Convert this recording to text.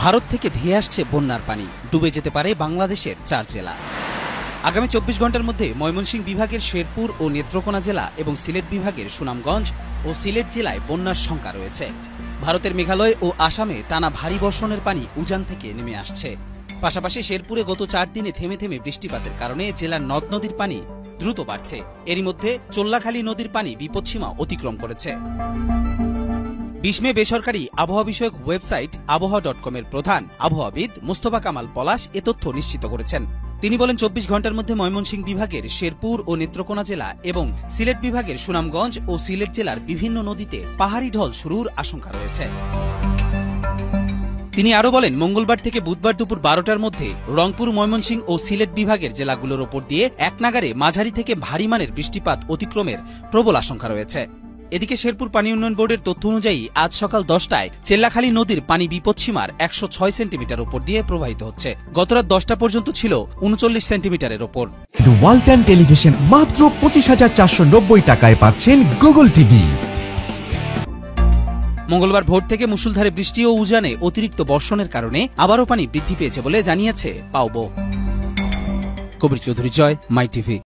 ভারত থেকে ধেয়ে আসছে বন্যার পানি, ডুবে যেতে পারে বাংলাদেশের 4 জেলা। আগামী 24 ঘন্টার মধ্যে ময়মনসিংহ বিভাগের শেরপুর ও নেত্রকোনা জেলা এবং সিলেট বিভাগের সুনামগঞ্জ ও সিলেট জেলায় বন্যার শঙ্কা রয়েছে। ভারতের মেঘালয় ও আসামে টানা ভারী বর্ষণের পানি উজান থেকে নেমে আসছে। পাশাপাশি শেরপুরে গত 4 দিনে থেমে থেমে বৃষ্টিপাতের কারণে জেলার নদ নদীর পানি দ্রুত বাড়ছে। এরই মধ্যে চোল্লাখালী নদীর পানি বিপদসীমা অতিক্রম করেছে। 20 মে বেসরকারি আবহাওয়া বিষয়ক ওয়েবসাইট আবহাওয়া.com এর প্রধান আবহাওয়াবিদ মোস্তফা কামাল পলাশ এ তথ্য নিশ্চিত করেছেন। তিনি বলেন, 24 ঘন্টার মধ্যে ময়মনসিংহ বিভাগের শেরপুর ও নেত্রকোনা জেলা এবং সিলেট বিভাগের সুনামগঞ্জ ও সিলেট জেলার বিভিন্ন নদীতে পাহাড়ি ঢল শুরুর আশঙ্কা রয়েছে। তিনি আরও বলেন, মঙ্গলবার থেকে বুধবার দুপুর 12টার মধ্যে রংপুর, ময়মনসিংহ ও সিলেট বিভাগের জেলাগুলোর ওপর দিয়ে এক নাগারে মাঝারি থেকে ভারী মানের বৃষ্টিপাত অতিক্রমের প্রবল আশঙ্কা রয়েছে। এদিকে শেরপুর পানি উন্নয়ন বোর্ডের তথ্য অনুযায়ী আজ সকাল 10টায় চেল্লাখালী নদীর পানি বিপদসীমার 106 সেন্টিমিটার উপর দিয়ে প্রবাহিত হচ্ছে। গতরাত 10টা পর্যন্ত ছিল 39 সেন্টিমিটারের ওপর। ওয়ালটন টেলিভিশন মাত্র 25,490 টাকায় পাচ্ছেন গুগল টিভি। মঙ্গলবার ভোর থেকে মুষলধারে বৃষ্টি ও উজানে অতিরিক্ত বর্ষণের কারণে আবারও পানি বৃদ্ধি পেয়েছে বলে জানিয়েছে পাউবো। কবির চৌধুরী, জয়, মাই টিভি।